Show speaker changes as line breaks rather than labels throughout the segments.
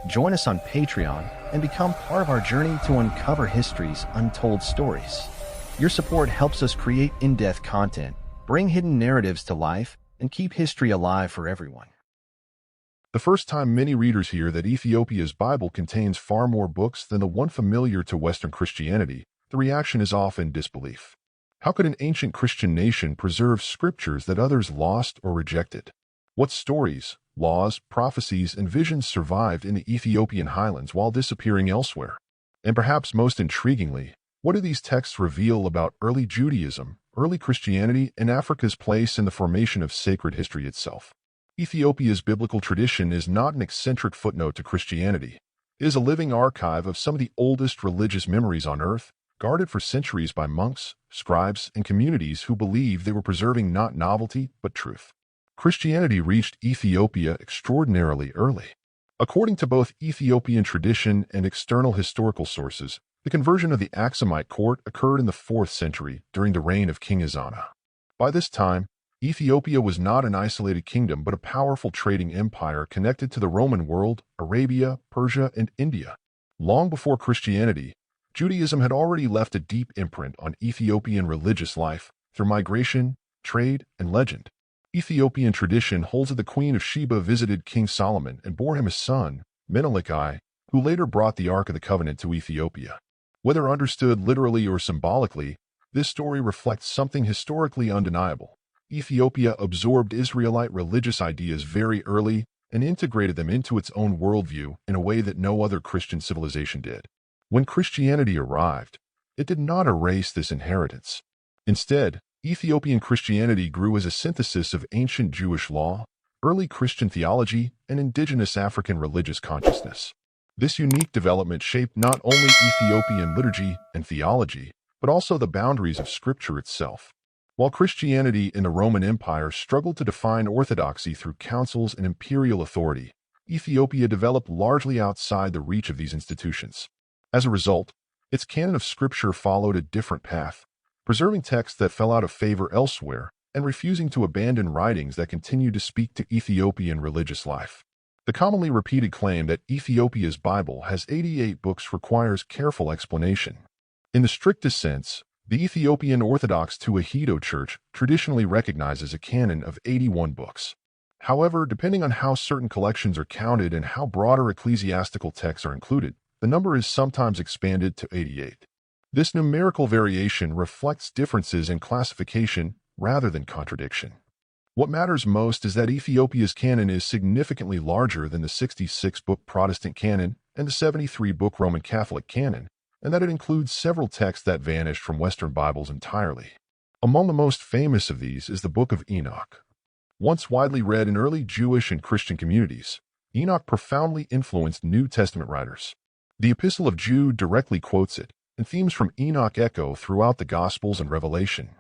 Join us on Patreon and become part of our journey to uncover history's untold stories. Your support helps us create in-depth content, bring hidden narratives to life, and keep history alive for everyone.
The first time many readers hear that Ethiopia's Bible contains far more books than the one familiar to Western Christianity, the reaction is often disbelief. How could an ancient Christian nation preserve scriptures that others lost or rejected? What stories, laws, prophecies, and visions survived in the Ethiopian highlands while disappearing elsewhere? And perhaps most intriguingly, what do these texts reveal about early Judaism, early Christianity, and Africa's place in the formation of sacred history itself? Ethiopia's biblical tradition is not an eccentric footnote to Christianity. It is a living archive of some of the oldest religious memories on earth, guarded for centuries by monks, scribes, and communities who believed they were preserving not novelty, but truth. Christianity reached Ethiopia extraordinarily early. According to both Ethiopian tradition and external historical sources, the conversion of the Aksumite court occurred in the 4th century during the reign of King Ezana. By this time, Ethiopia was not an isolated kingdom but a powerful trading empire connected to the Roman world, Arabia, Persia, and India. Long before Christianity, Judaism had already left a deep imprint on Ethiopian religious life through migration, trade, and legend. Ethiopian tradition holds that the Queen of Sheba visited King Solomon and bore him a son, Menelik, who later brought the Ark of the Covenant to Ethiopia. Whether understood literally or symbolically, this story reflects something historically undeniable. Ethiopia absorbed Israelite religious ideas very early and integrated them into its own worldview in a way that no other Christian civilization did. When Christianity arrived, it did not erase this inheritance. Instead, Ethiopian Christianity grew as a synthesis of ancient Jewish law, early Christian theology, and indigenous African religious consciousness. This unique development shaped not only Ethiopian liturgy and theology, but also the boundaries of Scripture itself. While Christianity in the Roman Empire struggled to define orthodoxy through councils and imperial authority, Ethiopia developed largely outside the reach of these institutions. As a result, its canon of Scripture followed a different path, preserving texts that fell out of favor elsewhere and refusing to abandon writings that continued to speak to Ethiopian religious life. The commonly repeated claim that Ethiopia's Bible has 88 books requires careful explanation. In the strictest sense, the Ethiopian Orthodox Tewahedo Church traditionally recognizes a canon of 81 books. However, depending on how certain collections are counted and how broader ecclesiastical texts are included, the number is sometimes expanded to 88. This numerical variation reflects differences in classification rather than contradiction. What matters most is that Ethiopia's canon is significantly larger than the 66-book Protestant canon and the 73-book Roman Catholic canon, and that it includes several texts that vanished from Western Bibles entirely. Among the most famous of these is the Book of Enoch. Once widely read in early Jewish and Christian communities, Enoch profoundly influenced New Testament writers. The Epistle of Jude directly quotes it, and themes from Enoch echo throughout the Gospels and Revelation.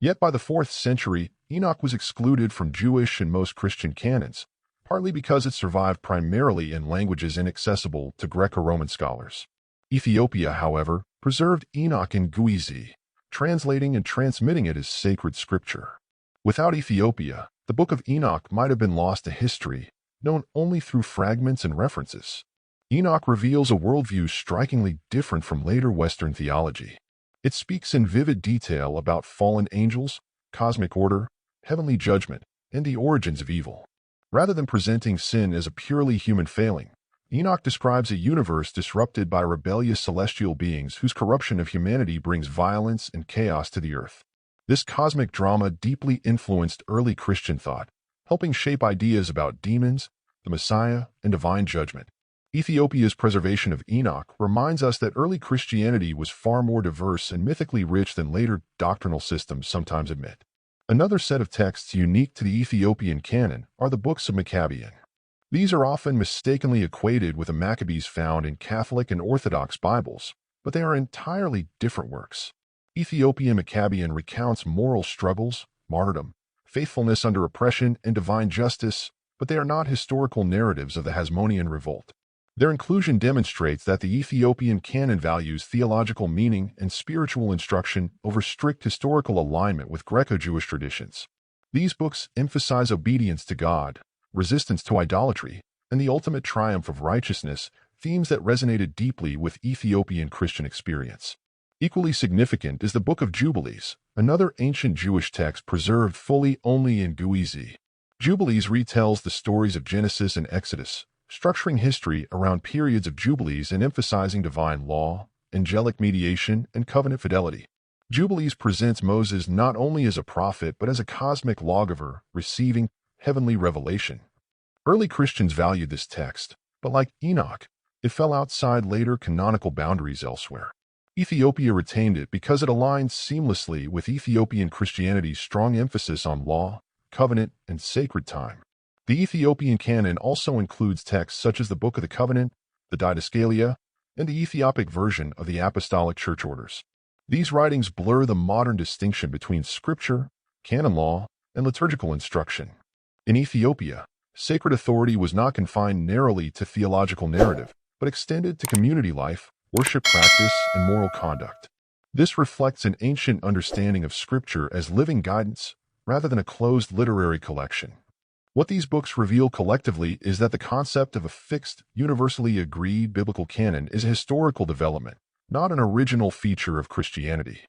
Yet by the 4th century, Enoch was excluded from Jewish and most Christian canons, partly because it survived primarily in languages inaccessible to Greco-Roman scholars. Ethiopia, however, preserved Enoch in Guizi, translating and transmitting it as sacred scripture. Without Ethiopia, the Book of Enoch might have been lost to history, known only through fragments and references. Enoch reveals a worldview strikingly different from later Western theology. It speaks in vivid detail about fallen angels, cosmic order, heavenly judgment, and the origins of evil. Rather than presenting sin as a purely human failing, Enoch describes a universe disrupted by rebellious celestial beings whose corruption of humanity brings violence and chaos to the earth. This cosmic drama deeply influenced early Christian thought, helping shape ideas about demons, the Messiah, and divine judgment. Ethiopia's preservation of Enoch reminds us that early Christianity was far more diverse and mythically rich than later doctrinal systems sometimes admit. Another set of texts unique to the Ethiopian canon are the books of Maccabian. These are often mistakenly equated with the Maccabees found in Catholic and Orthodox Bibles, but they are entirely different works. Ethiopian Maccabian recounts moral struggles, martyrdom, faithfulness under oppression, and divine justice, but they are not historical narratives of the Hasmonean revolt. Their inclusion demonstrates that the Ethiopian canon values theological meaning and spiritual instruction over strict historical alignment with Greco-Jewish traditions. These books emphasize obedience to God, resistance to idolatry, and the ultimate triumph of righteousness, themes that resonated deeply with Ethiopian Christian experience. Equally significant is the Book of Jubilees, another ancient Jewish text preserved fully only in Judaism. Jubilees retells the stories of Genesis and Exodus, structuring history around periods of Jubilees and emphasizing divine law, angelic mediation, and covenant fidelity. Jubilees presents Moses not only as a prophet but as a cosmic lawgiver receiving heavenly revelation. Early Christians valued this text, but like Enoch, it fell outside later canonical boundaries elsewhere. Ethiopia retained it because it aligned seamlessly with Ethiopian Christianity's strong emphasis on law, covenant, and sacred time. The Ethiopian canon also includes texts such as the Book of the Covenant, the Didascalia, and the Ethiopic version of the Apostolic Church Orders. These writings blur the modern distinction between scripture, canon law, and liturgical instruction. In Ethiopia, sacred authority was not confined narrowly to theological narrative, but extended to community life, worship practice, and moral conduct. This reflects an ancient understanding of scripture as living guidance rather than a closed literary collection. What these books reveal collectively is that the concept of a fixed, universally agreed biblical canon is a historical development, not an original feature of Christianity.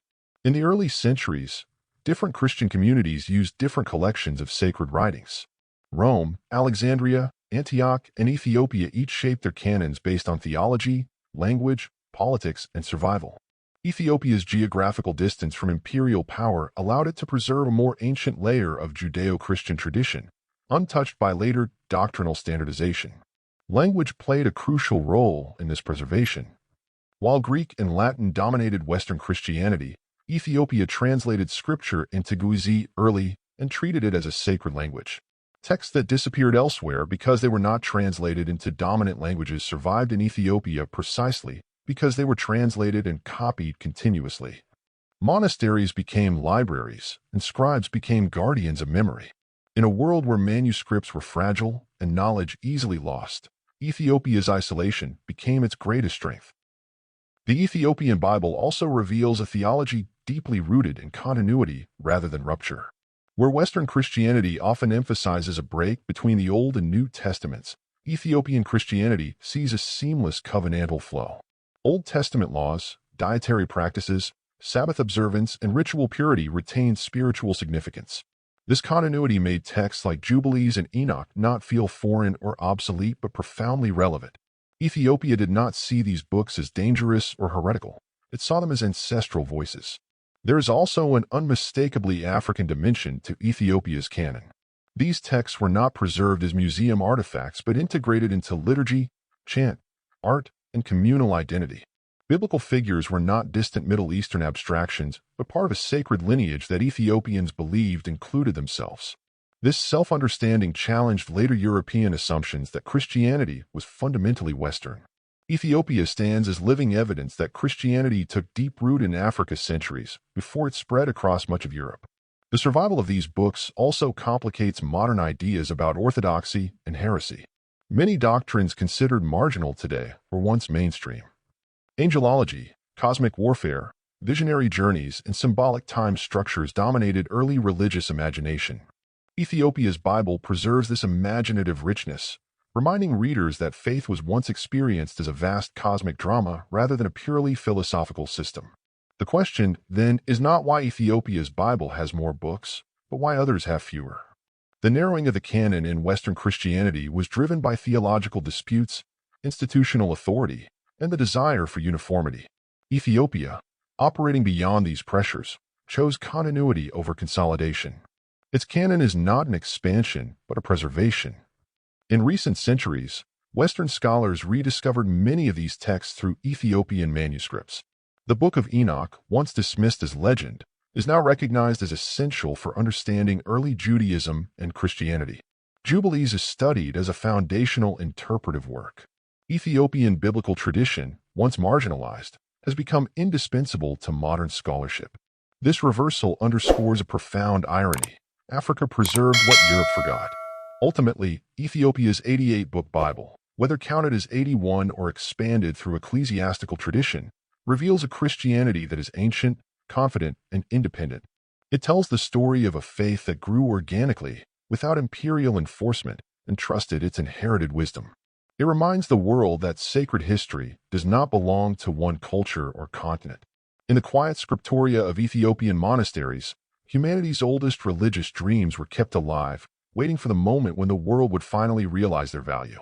In the early centuries, different Christian communities used different collections of sacred writings. Rome, Alexandria, Antioch, and Ethiopia each shaped their canons based on theology, language, politics, and survival. Ethiopia's geographical distance from imperial power allowed it to preserve a more ancient layer of Judeo-Christian tradition, untouched by later doctrinal standardization. Language played a crucial role in this preservation. While Greek and Latin dominated Western Christianity, Ethiopia translated scripture into Ge'ez early and treated it as a sacred language. Texts that disappeared elsewhere because they were not translated into dominant languages survived in Ethiopia precisely because they were translated and copied continuously. Monasteries became libraries, and scribes became guardians of memory. In a world where manuscripts were fragile and knowledge easily lost, Ethiopia's isolation became its greatest strength. The Ethiopian Bible also reveals a theology deeply rooted in continuity rather than rupture. Where Western Christianity often emphasizes a break between the Old and New Testaments, Ethiopian Christianity sees a seamless covenantal flow. Old Testament laws, dietary practices, Sabbath observance, and ritual purity retained spiritual significance. This continuity made texts like Jubilees and Enoch not feel foreign or obsolete but profoundly relevant. Ethiopia did not see these books as dangerous or heretical. It saw them as ancestral voices. There is also an unmistakably African dimension to Ethiopia's canon. These texts were not preserved as museum artifacts but integrated into liturgy, chant, art, and communal identity. Biblical figures were not distant Middle Eastern abstractions, but part of a sacred lineage that Ethiopians believed included themselves. This self-understanding challenged later European assumptions that Christianity was fundamentally Western. Ethiopia stands as living evidence that Christianity took deep root in Africa centuries before it spread across much of Europe. The survival of these books also complicates modern ideas about orthodoxy and heresy. Many doctrines considered marginal today were once mainstream. Angelology, cosmic warfare, visionary journeys, and symbolic time structures dominated early religious imagination. Ethiopia's Bible preserves this imaginative richness, reminding readers that faith was once experienced as a vast cosmic drama rather than a purely philosophical system. The question, then, is not why Ethiopia's Bible has more books, but why others have fewer. The narrowing of the canon in Western Christianity was driven by theological disputes, institutional authority, and the desire for uniformity. Ethiopia, operating beyond these pressures, chose continuity over consolidation. Its canon is not an expansion, but a preservation. In recent centuries, Western scholars rediscovered many of these texts through Ethiopian manuscripts. The Book of Enoch, once dismissed as legend, is now recognized as essential for understanding early Judaism and Christianity. Jubilees is studied as a foundational interpretive work. Ethiopian biblical tradition, once marginalized, has become indispensable to modern scholarship. This reversal underscores a profound irony. Africa preserved what Europe forgot. Ultimately, Ethiopia's 88-book Bible, whether counted as 81 or expanded through ecclesiastical tradition, reveals a Christianity that is ancient, confident, and independent. It tells the story of a faith that grew organically, without imperial enforcement, and trusted its inherited wisdom. It reminds the world that sacred history does not belong to one culture or continent. In the quiet scriptoria of Ethiopian monasteries, humanity's oldest religious dreams were kept alive, waiting for the moment when the world would finally realize their value.